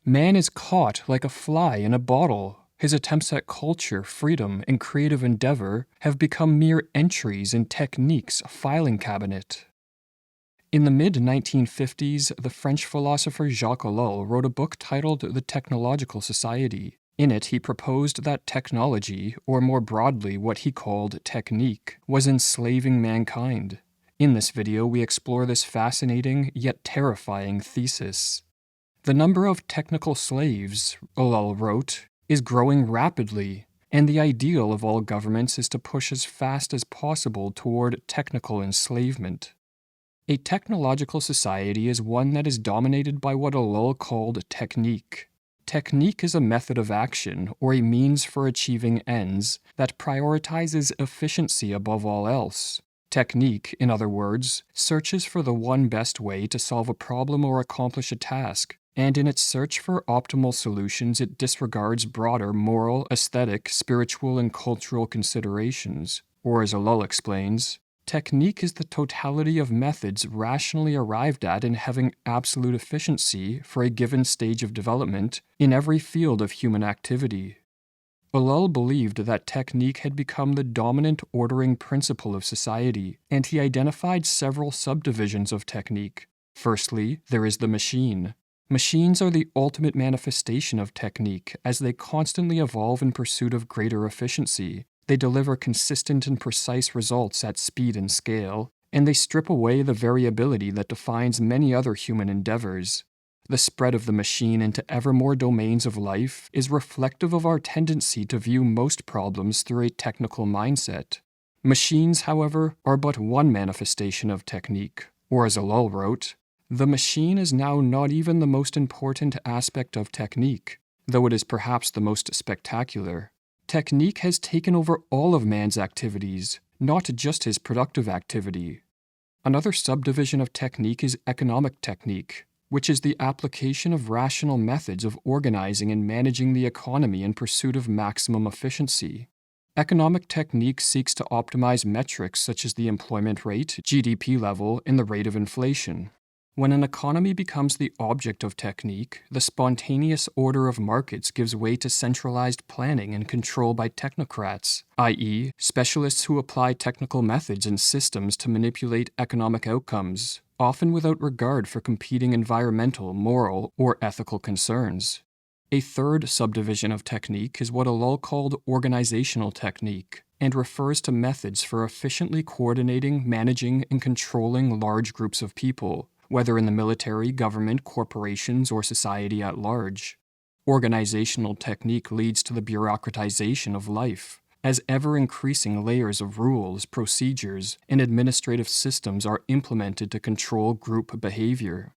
Man is caught like a fly in a bottle. His attempts at culture, freedom, and creative endeavor have become mere entries in technique's filing cabinet. In the mid-1950s, the French philosopher Jacques Ellul wrote a book titled The Technological Society. In it, he proposed that technology, or more broadly what he called technique, was enslaving mankind. In this video, we explore this fascinating yet terrifying thesis. The number of technical slaves, Ellul wrote, is growing rapidly, and the ideal of all governments is to push as fast as possible toward technical enslavement. A technological society is one that is dominated by what Ellul called technique. Technique is a method of action, or a means for achieving ends, that prioritizes efficiency above all else. Technique, in other words, searches for the one best way to solve a problem or accomplish a task, and in its search for optimal solutions it disregards broader moral, aesthetic, spiritual, and cultural considerations. Or as Ellul explains, technique is the totality of methods rationally arrived at in having absolute efficiency for a given stage of development in every field of human activity. Ellul believed that technique had become the dominant ordering principle of society, and he identified several subdivisions of technique. Firstly, there is the machine. Machines are the ultimate manifestation of technique, as they constantly evolve in pursuit of greater efficiency. They deliver consistent and precise results at speed and scale, and they strip away the variability that defines many other human endeavors. The spread of the machine into ever more domains of life is reflective of our tendency to view most problems through a technical mindset. Machines, however, are but one manifestation of technique, or as Ellul wrote, the machine is now not even the most important aspect of technique, though it is perhaps the most spectacular. Technique has taken over all of man's activities, not just his productive activity. Another subdivision of technique is economic technique, which is the application of rational methods of organizing and managing the economy in pursuit of maximum efficiency. Economic technique seeks to optimize metrics such as the employment rate, GDP level, and the rate of inflation. When an economy becomes the object of technique, the spontaneous order of markets gives way to centralized planning and control by technocrats, i.e., specialists who apply technical methods and systems to manipulate economic outcomes, often without regard for competing environmental, moral, or ethical concerns. A third subdivision of technique is what Ellul called organizational technique, and refers to methods for efficiently coordinating, managing, and controlling large groups of people, whether in the military, government, corporations, or society at large. Organizational technique leads to the bureaucratization of life, as ever-increasing layers of rules, procedures, and administrative systems are implemented to control group behavior.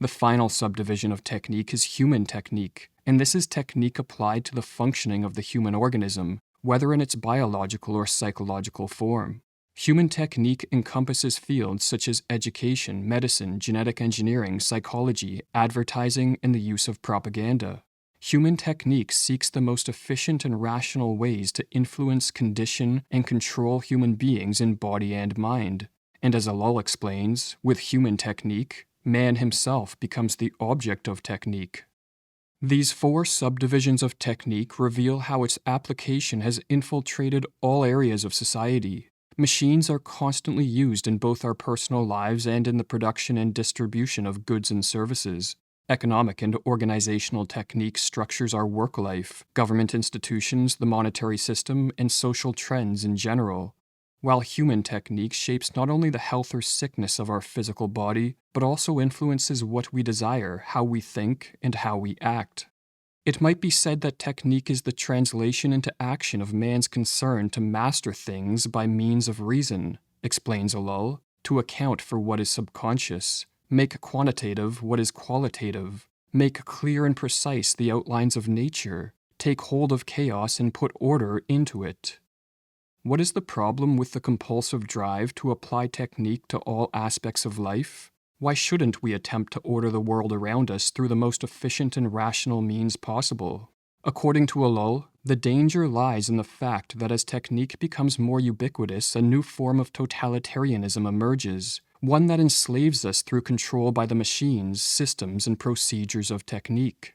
The final subdivision of technique is human technique, and this is technique applied to the functioning of the human organism, whether in its biological or psychological form. Human technique encompasses fields such as education, medicine, genetic engineering, psychology, advertising, and the use of propaganda. Human technique seeks the most efficient and rational ways to influence, condition, and control human beings in body and mind. And as Ellul explains, with human technique, man himself becomes the object of technique. These four subdivisions of technique reveal how its application has infiltrated all areas of society. Machines are constantly used in both our personal lives and in the production and distribution of goods and services. Economic and organizational technique structures our work life, government institutions, the monetary system, and social trends in general, while human technique shapes not only the health or sickness of our physical body, but also influences what we desire, how we think, and how we act. It might be said that technique is the translation into action of man's concern to master things by means of reason, explains Ellul, to account for what is subconscious, make quantitative what is qualitative, make clear and precise the outlines of nature, take hold of chaos and put order into it. What is the problem with the compulsive drive to apply technique to all aspects of life? Why shouldn't we attempt to order the world around us through the most efficient and rational means possible? According to Ellul, the danger lies in the fact that as technique becomes more ubiquitous, a new form of totalitarianism emerges, one that enslaves us through control by the machines, systems, and procedures of technique.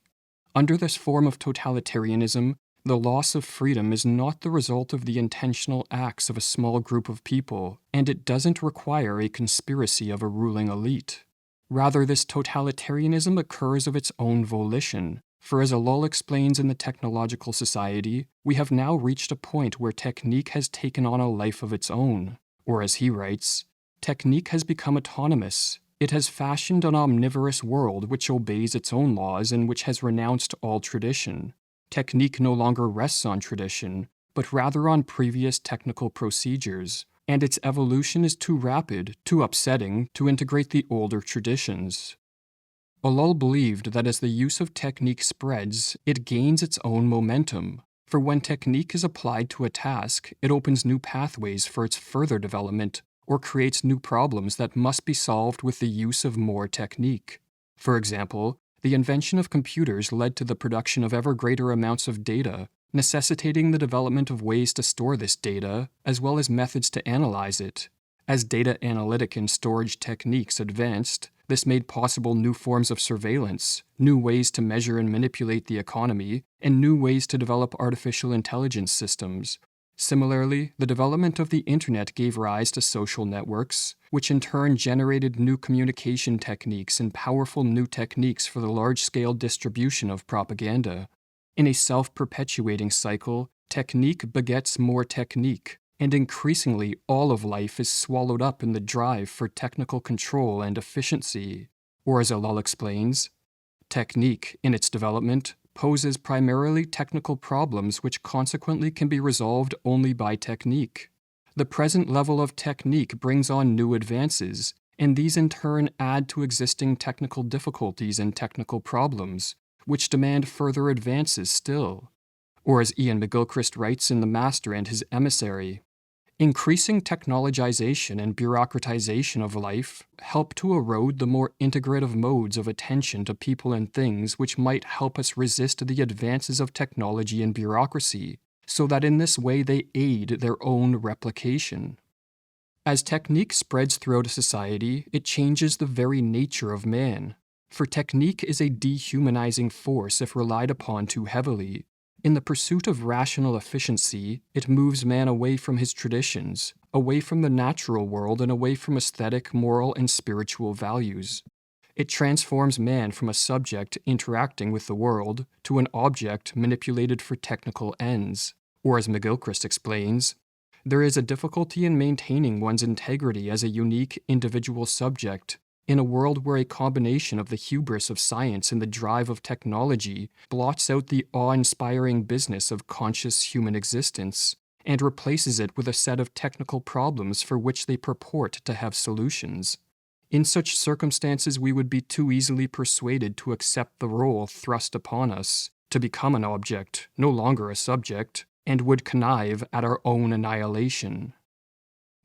Under this form of totalitarianism, the loss of freedom is not the result of the intentional acts of a small group of people, and it doesn't require a conspiracy of a ruling elite. Rather, this totalitarianism occurs of its own volition, for as Alol explains in the Technological Society, we have now reached a point where technique has taken on a life of its own. Or as he writes, technique has become autonomous. It has fashioned an omnivorous world which obeys its own laws and which has renounced all tradition. Technique no longer rests on tradition, but rather on previous technical procedures, and its evolution is too rapid, too upsetting, to integrate the older traditions. Alol believed that as the use of technique spreads, it gains its own momentum, for when technique is applied to a task, it opens new pathways for its further development, or creates new problems that must be solved with the use of more technique. For example, the invention of computers led to the production of ever greater amounts of data, necessitating the development of ways to store this data, as well as methods to analyze it. As data analytic and storage techniques advanced, this made possible new forms of surveillance, new ways to measure and manipulate the economy, and new ways to develop artificial intelligence systems. Similarly, the development of the Internet gave rise to social networks, which in turn generated new communication techniques and powerful new techniques for the large-scale distribution of propaganda. In a self-perpetuating cycle, technique begets more technique, and increasingly all of life is swallowed up in the drive for technical control and efficiency. Or as Alol explains, technique, in its development, poses primarily technical problems which consequently can be resolved only by technique. The present level of technique brings on new advances, and these in turn add to existing technical difficulties and technical problems, which demand further advances still. Or as Ian McGilchrist writes in The Master and His Emissary, increasing technologization and bureaucratization of life help to erode the more integrative modes of attention to people and things which might help us resist the advances of technology and bureaucracy, so that in this way they aid their own replication. As technique spreads throughout a society, it changes the very nature of man, for technique is a dehumanizing force if relied upon too heavily. In the pursuit of rational efficiency, it moves man away from his traditions, away from the natural world and away from aesthetic, moral, and spiritual values. It transforms man from a subject interacting with the world to an object manipulated for technical ends. Or as McGilchrist explains, there is a difficulty in maintaining one's integrity as a unique individual subject in a world where a combination of the hubris of science and the drive of technology blots out the awe-inspiring business of conscious human existence and replaces it with a set of technical problems for which they purport to have solutions. In such circumstances, we would be too easily persuaded to accept the role thrust upon us, to become an object, no longer a subject, and would connive at our own annihilation.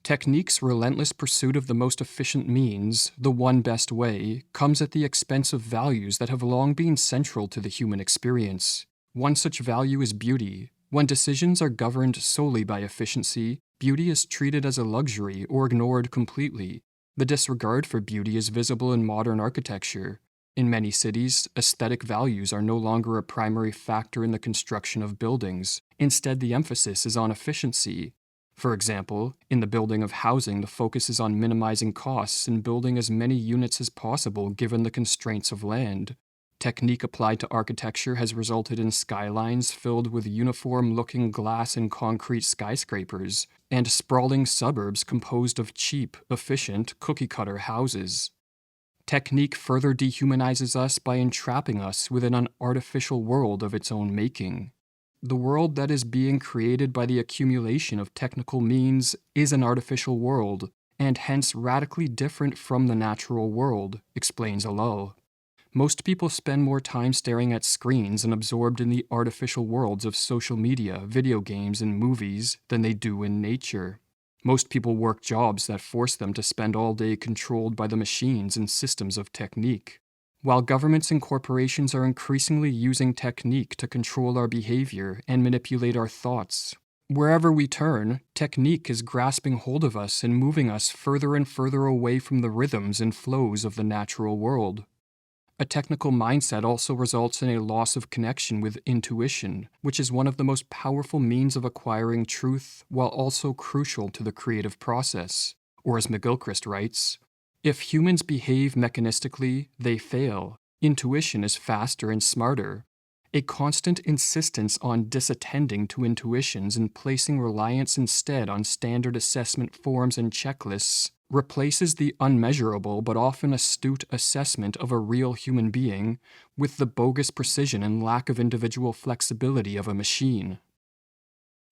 Technique's relentless pursuit of the most efficient means, the one best way, comes at the expense of values that have long been central to the human experience. One such value is beauty. When decisions are governed solely by efficiency, beauty is treated as a luxury or ignored completely. The disregard for beauty is visible in modern architecture. In many cities, aesthetic values are no longer a primary factor in the construction of buildings. Instead, the emphasis is on efficiency. For example, in the building of housing, the focus is on minimizing costs and building as many units as possible given the constraints of land. Technique applied to architecture has resulted in skylines filled with uniform-looking glass and concrete skyscrapers, and sprawling suburbs composed of cheap, efficient, cookie-cutter houses. Technique further dehumanizes us by entrapping us within an artificial world of its own making. The world that is being created by the accumulation of technical means is an artificial world, and hence radically different from the natural world, explains Alol. Most people spend more time staring at screens and absorbed in the artificial worlds of social media, video games, and movies than they do in nature. Most people work jobs that force them to spend all day controlled by the machines and systems of technique. While governments and corporations are increasingly using technique to control our behavior and manipulate our thoughts, wherever we turn, technique is grasping hold of us and moving us further and further away from the rhythms and flows of the natural world. A technical mindset also results in a loss of connection with intuition, which is one of the most powerful means of acquiring truth while also crucial to the creative process. Or as McGilchrist writes, if humans behave mechanistically, they fail. Intuition is faster and smarter. A constant insistence on disattending to intuitions and placing reliance instead on standard assessment forms and checklists replaces the unmeasurable but often astute assessment of a real human being with the bogus precision and lack of individual flexibility of a machine.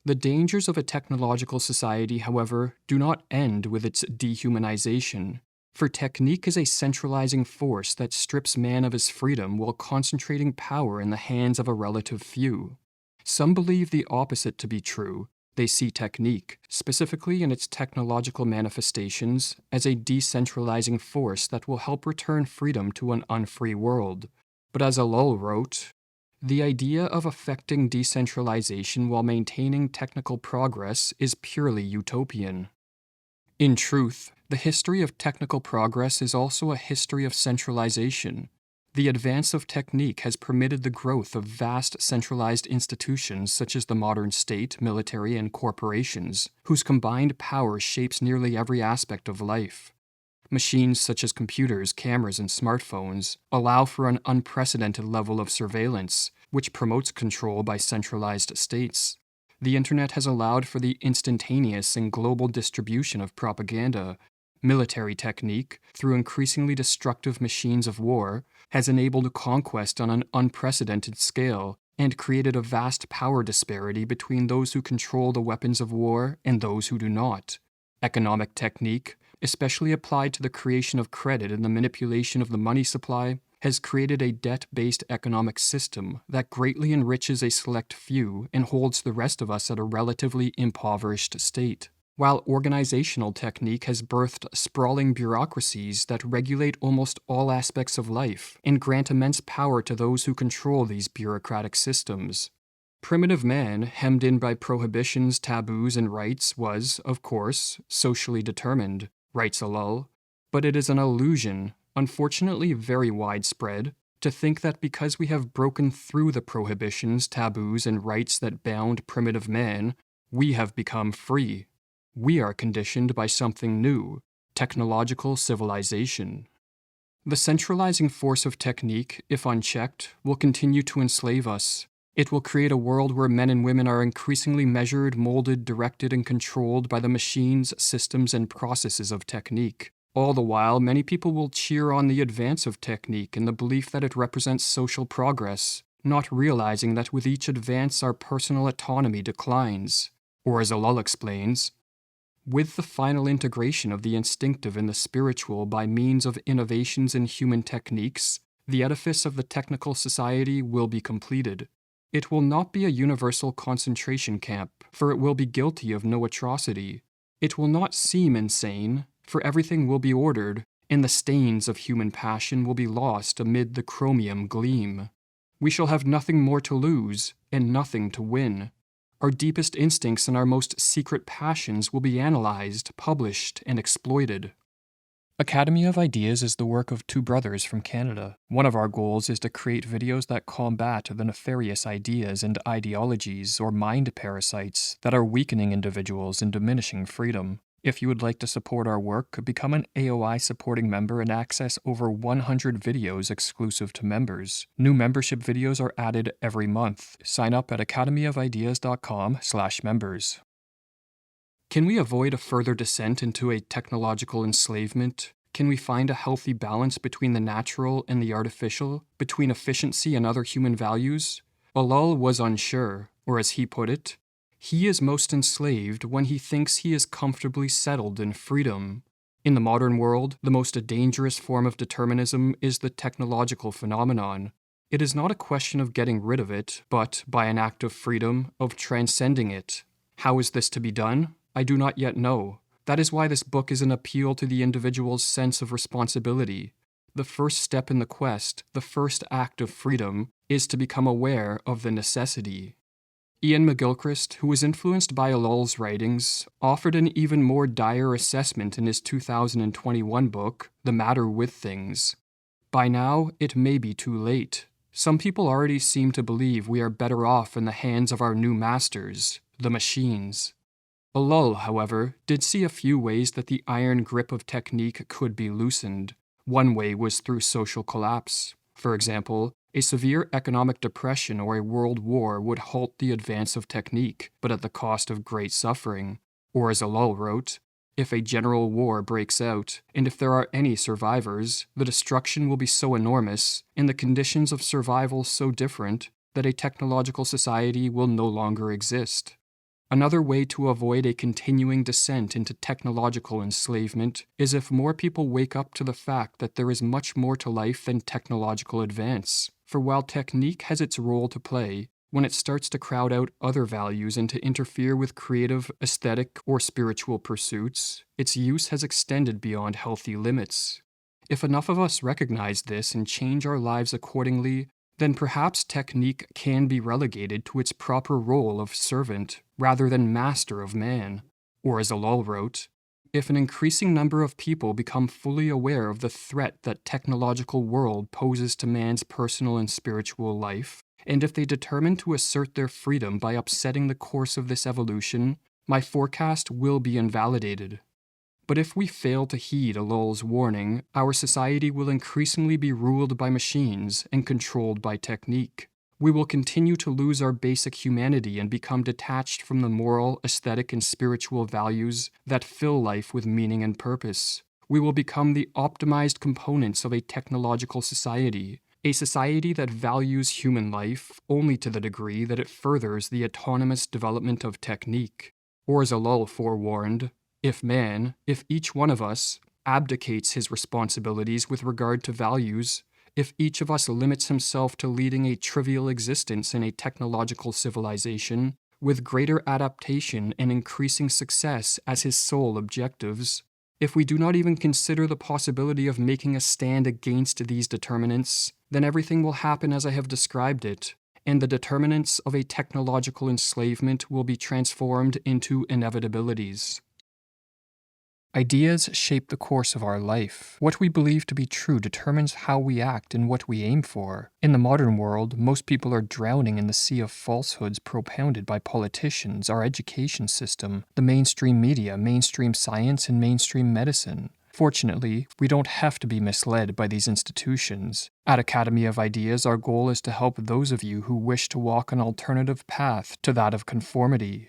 The dangers of a technological society, however, do not end with its dehumanization, for technique is a centralizing force that strips man of his freedom while concentrating power in the hands of a relative few. Some believe the opposite to be true. They see technique, specifically in its technological manifestations, as a decentralizing force that will help return freedom to an unfree world. But as Ellul wrote, the idea of affecting decentralization while maintaining technical progress is purely utopian. In truth, the history of technical progress is also a history of centralization. The advance of technique has permitted the growth of vast centralized institutions such as the modern state, military, and corporations, whose combined power shapes nearly every aspect of life. Machines such as computers, cameras, and smartphones allow for an unprecedented level of surveillance, which promotes control by centralized states. The internet has allowed for the instantaneous and global distribution of propaganda. Military technique, through increasingly destructive machines of war, has enabled conquest on an unprecedented scale and created a vast power disparity between those who control the weapons of war and those who do not. Economic technique, especially applied to the creation of credit and the manipulation of the money supply, has created a debt-based economic system that greatly enriches a select few and holds the rest of us at a relatively impoverished state. While organizational technique has birthed sprawling bureaucracies that regulate almost all aspects of life and grant immense power to those who control these bureaucratic systems. Primitive man, hemmed in by prohibitions, taboos, and rights, was, of course, socially determined, writes Ellul, but it is an illusion, unfortunately very widespread, to think that because we have broken through the prohibitions, taboos, and rights that bound primitive man, we have become free. We are conditioned by something new, technological civilization. The centralizing force of technique, if unchecked, will continue to enslave us. It will create a world where men and women are increasingly measured, molded, directed, and controlled by the machines, systems, and processes of technique. All the while, many people will cheer on the advance of technique in the belief that it represents social progress, not realizing that with each advance our personal autonomy declines. Or as Ellul explains, with the final integration of the instinctive and the spiritual by means of innovations in human techniques, the edifice of the technical society will be completed. It will not be a universal concentration camp, for it will be guilty of no atrocity. It will not seem insane, for everything will be ordered, and the stains of human passion will be lost amid the chromium gleam. We shall have nothing more to lose, and nothing to win. Our deepest instincts and our most secret passions will be analyzed, published, and exploited. Academy of Ideas is the work of two brothers from Canada. One of our goals is to create videos that combat the nefarious ideas and ideologies or mind parasites that are weakening individuals and diminishing freedom. If you would like to support our work, become an AOI supporting member and access over 100 videos exclusive to members. New membership videos are added every month. Sign up at academyofideas.com/members. Can we avoid a further descent into a technological enslavement? Can we find a healthy balance between the natural and the artificial, between efficiency and other human values? Ellul was unsure, or as he put it, he is most enslaved when he thinks he is comfortably settled in freedom. In the modern world, the most dangerous form of determinism is the technological phenomenon. It is not a question of getting rid of it, but, by an act of freedom, of transcending it. How is this to be done? I do not yet know. That is why this book is an appeal to the individual's sense of responsibility. The first step in the quest, the first act of freedom, is to become aware of the necessity. Ian McGilchrist, who was influenced by Ellul's writings, offered an even more dire assessment in his 2021 book, The Matter with Things. By now, it may be too late. Some people already seem to believe we are better off in the hands of our new masters, the machines. Ellul, however, did see a few ways that the iron grip of technique could be loosened. One way was through social collapse. For example, a severe economic depression or a world war would halt the advance of technique, but at the cost of great suffering. Or as Ellul wrote, if a general war breaks out, and if there are any survivors, the destruction will be so enormous, and the conditions of survival so different, that a technological society will no longer exist. Another way to avoid a continuing descent into technological enslavement is if more people wake up to the fact that there is much more to life than technological advance. For while technique has its role to play, when it starts to crowd out other values and to interfere with creative, aesthetic, or spiritual pursuits, its use has extended beyond healthy limits. If enough of us recognize this and change our lives accordingly, then perhaps technique can be relegated to its proper role of servant rather than master of man. Or as Ellul wrote, if an increasing number of people become fully aware of the threat that technological world poses to man's personal and spiritual life, and if they determine to assert their freedom by upsetting the course of this evolution, my forecast will be invalidated. But if we fail to heed Ellul's warning, our society will increasingly be ruled by machines and controlled by technique. We will continue to lose our basic humanity and become detached from the moral, aesthetic, and spiritual values that fill life with meaning and purpose. We will become the optimized components of a technological society, a society that values human life only to the degree that it furthers the autonomous development of technique. Or as Ellul forewarned, if each one of us abdicates his responsibilities with regard to values, if each of us limits himself to leading a trivial existence in a technological civilization, with greater adaptation and increasing success as his sole objectives, if we do not even consider the possibility of making a stand against these determinants, then everything will happen as I have described it, and the determinants of a technological enslavement will be transformed into inevitabilities. Ideas shape the course of our life. What we believe to be true determines how we act and what we aim for. In the modern world, most people are drowning in the sea of falsehoods propounded by politicians, our education system, the mainstream media, mainstream science, and mainstream medicine. Fortunately, we don't have to be misled by these institutions. At Academy of Ideas, our goal is to help those of you who wish to walk an alternative path to that of conformity.